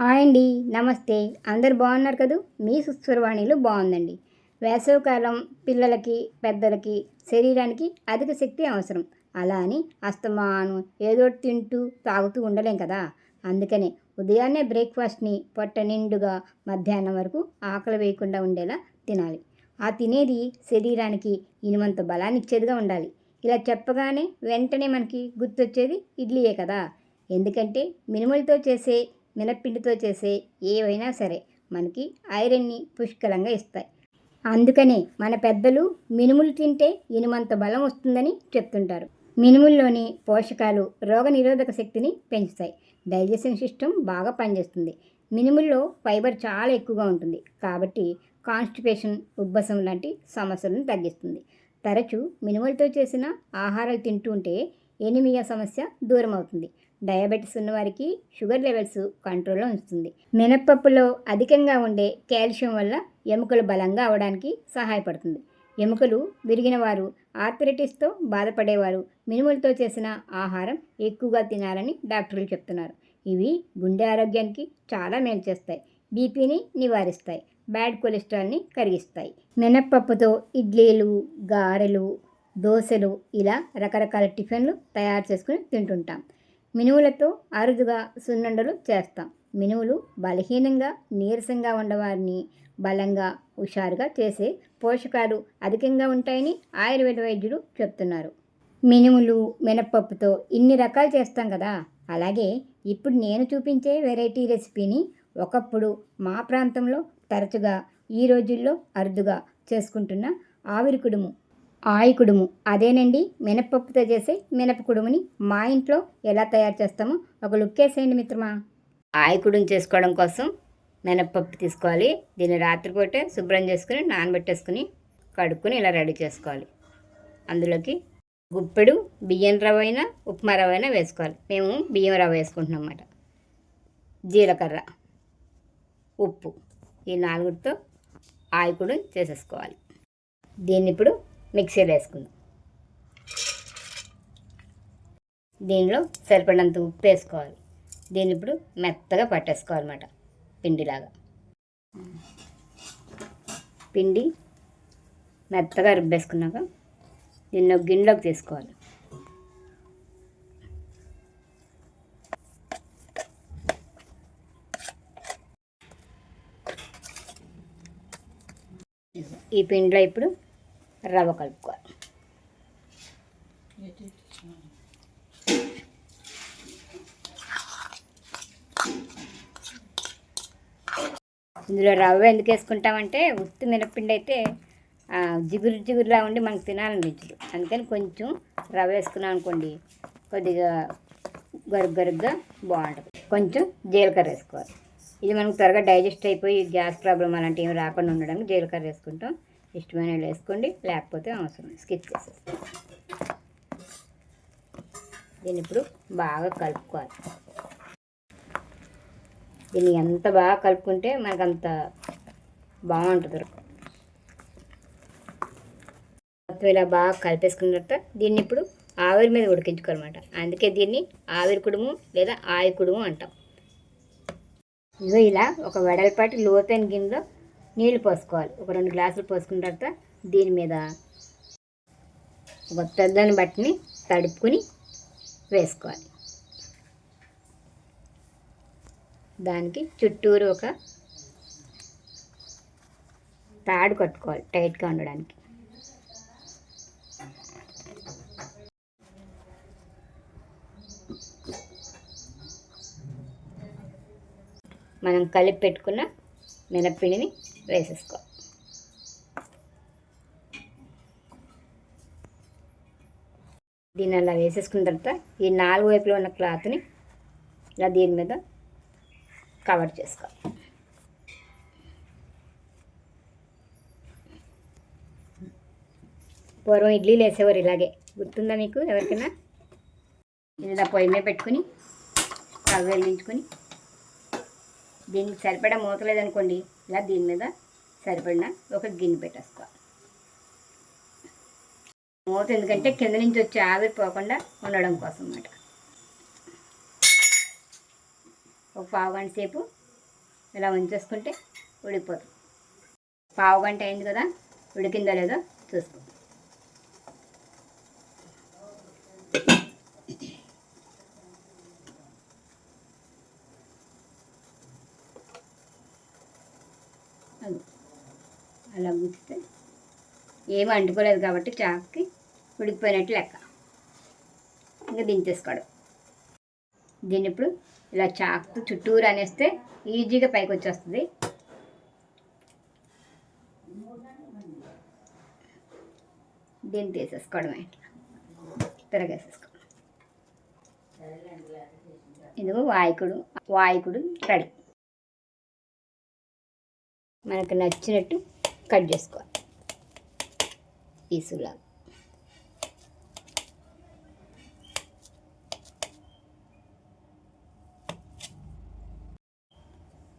Hi అండి, నమస్తే. అందరు బాగున్నారు కదూ? మీ సుస్వరవాణిలో బాగుందండి. వేసవికాలం పిల్లలకి, పెద్దలకి శరీరానికి అధిక శక్తి అవసరం. అలా అని అస్తమానం ఏదోటి తింటూ తాగుతూ ఉండలేం కదా. అందుకనే ఉదయాన్నే బ్రేక్ఫాస్ట్ని పొట్ట నిండుగా మధ్యాహ్నం వరకు ఆకలి వేయకుండా ఉండేలా తినాలి. ఆ తినేది శరీరానికి ఇనుమంత బలాన్ని ఇచ్చేదిగా ఉండాలి. ఇలా చెప్పగానే వెంటనే మనకి గుర్తొచ్చేది ఇడ్లీయే కదా. ఎందుకంటే మినుములతో చేసే, మినప్పిండితో చేసే ఏవైనా సరే మనకి ఐరన్ని పుష్కలంగా ఇస్తాయి. అందుకనే మన పెద్దలు మినుములు తింటే ఇనుమంత బలం వస్తుందని చెప్తుంటారు. మినుముల్లోని పోషకాలు రోగనిరోధక శక్తిని పెంచుతాయి. డైజెషన్ సిస్టమ్ బాగా పనిచేస్తుంది. మినుముల్లో ఫైబర్ చాలా ఎక్కువగా ఉంటుంది కాబట్టి కాన్స్టిపేషన్, ఉబ్బసం లాంటి సమస్యలను తగ్గిస్తుంది. తరచూ మినుములతో చేసిన ఆహారాలు తింటూ ఉంటే ఎనిమియా సమస్య దూరం అవుతుంది. డయాబెటీస్ ఉన్నవారికి షుగర్ లెవెల్స్ కంట్రోల్లో ఉంచుతుంది. మినప్పప్పులో అధికంగా ఉండే కాల్షియం వల్ల ఎముకలు బలంగా అవడానికి సహాయపడుతుంది. ఎముకలు విరిగిన వారు, ఆర్థరైటిస్తో బాధపడేవారు మినుములతో చేసిన ఆహారం ఎక్కువగా తినాలని డాక్టర్లు చెప్తున్నారు. ఇవి గుండె ఆరోగ్యానికి చాలా మేలు చేస్తాయి. బీపీని నివారిస్తాయి. బ్యాడ్ కొలెస్ట్రాల్ని కరిగిస్తాయి. మినప్పప్పుతో ఇడ్లీలు, గారెలు, దోశలు ఇలా రకరకాల టిఫిన్లు తయారు చేసుకుని తింటుంటాం. మినుములతో అరుదుగా సున్నుండలు చేస్తాం. మినుములు బలహీనంగా, నీరసంగా ఉన్నవారిని బలంగా, హుషారుగా చేసే పోషకాలు అధికంగా ఉంటాయని ఆయుర్వేద వైద్యులు చెప్తున్నారు. మినుములు, మినపప్పుతో ఇన్ని రకాలు చేస్తాం కదా. అలాగే ఇప్పుడు నేను చూపించే వెరైటీ రెసిపీని ఒకప్పుడు మా ప్రాంతంలో తరచుగా, ఈ రోజుల్లో అరుదుగా చేసుకుంటున్న ఆవిరి కుడుము, ఆయి కుడుము, అదేనండి మినపప్పుతో చేసే మినప కుడుముని మా ఇంట్లో ఎలా తయారు చేస్తామో ఒక లుక్ వేసేయండి మిత్రమా. ఆయి కుడుము చేసుకోవడం కోసం మినపప్పు తీసుకోవాలి. దీన్ని రాత్రిపూట శుభ్రం చేసుకుని నానబెట్టేసుకుని కడుక్కుని ఇలా రెడీ చేసుకోవాలి. అందులోకి గుప్పెడు బియ్యం రవ్వ అయినా, ఉప్మా రవ్వ అయినా వేసుకోవాలి. మేము బియ్యం రవ్వ వేసుకుంటున్నాం అన్నమాట. జీలకర్ర, ఉప్పు, ఈ నాలుగుతో ఆయి కుడుము చేసేసుకోవాలి. దీన్ని ఇప్పుడు మిక్సీలో వేసుకుందాం. దీనిలో సరిపడినంత ఉప్పు వేసుకోవాలి. దీన్ని ఇప్పుడు మెత్తగా పట్టేసుకోవాలన్నమాట, పిండిలాగా. పిండి మెత్తగా రుబ్బేసుకున్నాక దీన్ని ఒక గిన్నెలోకి తీసుకోవాలి. ఈ పిండిలో ఇప్పుడు రవ్వ కలుపుకోవాలి. ఇందులో రవ్వ ఎందుకు వేసుకుంటామంటే ఉత్తి మినప్పిండి అయితే జిగురు జిగురులా ఉండి మనకు తినాలనిపించదు. అందుకని కొంచెం రవ్వ వేసుకున్నాం అనుకోండి, కొద్దిగా గరుగ్గా బాగుంటుంది. కొంచెం జీలకర్ర వేసుకోవాలి. ఇది మనకు త్వరగా డైజెస్ట్ అయిపోయి గ్యాస్ ప్రాబ్లం అలాంటివి ఏమి రాకుండా ఉండడానికి జీలకర్ర వేసుకుంటాం. ఇష్టమైన వాళ్ళు వేసుకోండి, లేకపోతే అవసరం స్కిప్ చేసేస్తాం. దీన్ని ఇప్పుడు బాగా కలుపుకోవాలి. దీన్ని ఎంత బాగా కలుపుకుంటే మనకు అంత బాగుంటుంది. మొత్తం ఇలా బాగా కలిపేసుకున్న తర్వాత దీన్ని ఇప్పుడు ఆవిరి మీద ఉడికించుకోవాలన్నమాట. అందుకే దీన్ని ఆవిరి కుడుము లేదా ఆయి కుడుము అంటాం. ఇదో ఇలా ఒక వెడల్పాటి లోతైన గిన్నెలో నీళ్లు పోసుకోవాలి. ఒక 2 గ్లాసులు పోసుకున్న తర్వాత దీని మీద ఒక తెల్లని బట్టని తడుపుకుని వేసుకోవాలి. దానికి చుట్టూరు ఒక తాడు కట్టుకోవాలి టైట్గా ఉండడానికి. మనం కలిపి పెట్టుకున్న మినప్పిండిని వేసేసుకోవాలి. దీన్ని అలా వేసేసుకున్న తర్వాత ఈ 4 వైపులో ఉన్న క్లాత్ని ఇలా దీని మీద కవర్ చేసుకోవాలి. పూర్వం ఇడ్లీలు వేసేవారు ఇలాగే, గుర్తుందా మీకు ఎవరికైనా? ఇలా పొయ్యి మీద పెట్టుకుని రవ్వ వెలిగించుకొని దీనికి సరిపడా మూతలేదనుకోండి, ఇలా దీని మీద సరిపడిన ఒక గిన్నె పెట్టేసుకోవాలి. మూత ఎందుకంటే కింద నుంచి వచ్చే ఆవిరి పోకుండా ఉండడం కోసం అన్నమాట. ఒక 1/2 గంట సేపు ఇలా ఉంచేసుకుంటే ఉడికిపోతుంది. పావు గంట అయింది కదా, ఉడికిందో లేదో చూసుకో. అలా గుచ్చితే ఏమీ అంటుకోలేదు కాబట్టి చాకుకి ఉడికిపోయినట్టు లెక్క. ఇంకా దించేసుకోవడం. దీన్ని ఇప్పుడు ఇలా చాకుతో చుట్టూరు అనేస్తే ఈజీగా పైకి వచ్చేస్తుంది. దీన్ని తీసేసుకోవడం, ఇట్లా తిరగేసేసుకోవడం. ఇదిగో వాయికుడు రెడీ. మనకు నచ్చినట్టు కట్ చేసుకోవాలి పీసులా.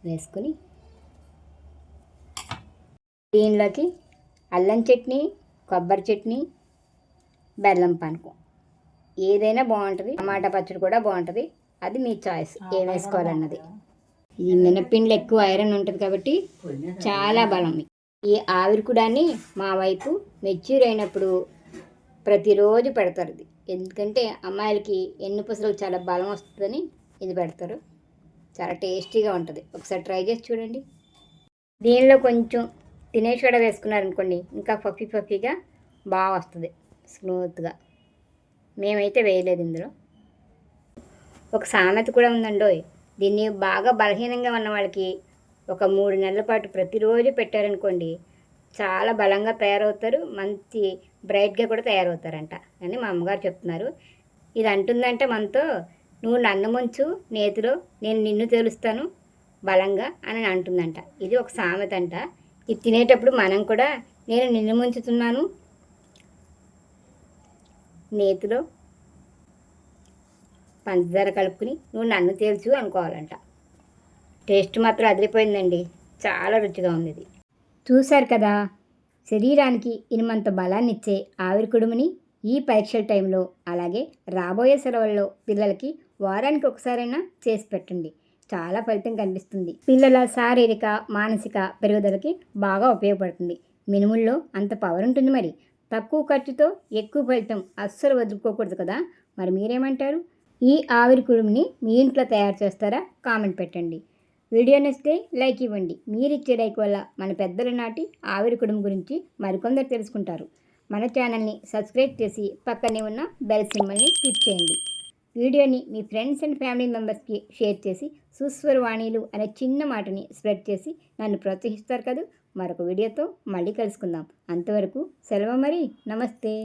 వేసుకొని దీనిలోకి అల్లం చట్నీ, కొబ్బరి చట్నీ, బెల్లం పానకం ఏదైనా బాగుంటుంది. టమాటా పచ్చడి కూడా బాగుంటుంది. అది మీ చాయిస్ ఏం వేసుకోవాలన్నది. ఈ మినప్పిండిలో ఎక్కువ ఐరన్ ఉంటుంది కాబట్టి చాలా బలం. ఈ ఆవిరికుడాన్ని మా వైపు మెచ్యూర్ అయినప్పుడు ప్రతిరోజు పెడతారు. ఇది ఎందుకంటే అమ్మాయిలకి ఎన్నుపూసలకు చాలా బలం వస్తుందని ఇది పెడతారు. చాలా టేస్టీగా ఉంటుంది. ఒకసారి ట్రై చేసి చూడండి. దీనిలో కొంచెం తినేసి కూడా వేసుకున్నారనుకోండి, ఇంకా పఫీగా బాగా వస్తుంది, స్మూత్గా. మేమైతే వేయలేదు ఇందులో. ఒక సామెత కూడా ఉందండోయ్. దీన్ని బాగా బలహీనంగా ఉన్న వాళ్ళకి ఒక 3 నెలల పాటు ప్రతిరోజు పెట్టారనుకోండి, చాలా బలంగా తయారవుతారు, మంచి బ్రైట్గా కూడా తయారవుతారంట అని మా అమ్మగారు చెప్తున్నారు. ఇది అంటుందంటే మనతో, నువ్వు నన్ను ముంచు నేతిలో, నేను నిన్ను తెలుస్తాను బలంగా అని అంటుందంట. ఇది ఒక సామెత అంట. ఇది తినేటప్పుడు మనం కూడా నేను నిన్ను ముంచుతున్నాను నేతిలో పంచదార కలుపుకుని నువ్వు నన్ను తేల్చు అనుకోవాలంట. టేస్ట్ మాత్రం అదిరిపోయిందండి. చాలా రుచిగా ఉంది ఇది. చూశారు కదా, శరీరానికి ఇనుమంత బలాన్ని ఇచ్చే ఆవిరి కుడుముని ఈ పరీక్షల టైంలో, అలాగే రాబోయే సెలవుల్లో పిల్లలకి వారానికి ఒకసారైనా చేసి పెట్టండి. చాలా ఫలితం కనిపిస్తుంది. పిల్లల శారీరక మానసిక పెరుగుదలకి బాగా ఉపయోగపడుతుంది. మినుముల్లో అంత పవర్ ఉంటుంది. మరి తక్కువ ఖర్చుతో ఎక్కువ ఫలితం అస్సలు వదులుకోకూడదు కదా. మరి మీరేమంటారు? ఈ ఆవిరి కుడుముని మీ ఇంట్లో తయారు చేస్తారా? కామెంట్ పెట్టండి. వీడియో నచ్చితే లైక్ ఇవ్వండి. మీరు ఇచ్చే లైక్ వల్ల మన పెద్దల నాటి ఆవిరి కుడుము గురించి మరికొందరు తెలుసుకుంటారు. మన ఛానల్ని సబ్స్క్రైబ్ చేసి పక్కనే ఉన్న బెల్ సింబల్ని క్లిక్ చేయండి. వీడియోని మీ ఫ్రెండ్స్ అండ్ ఫ్యామిలీ మెంబర్స్కి షేర్ చేసి సుస్వరవాణిలు అనే చిన్న మాటని స్ప్రెడ్ చేసి నన్ను ప్రోత్సహిస్తారు కదా. మరొక వీడియోతో మళ్ళీ కలుసుకుందాం. అంతవరకు సెలవు మరి. నమస్తే.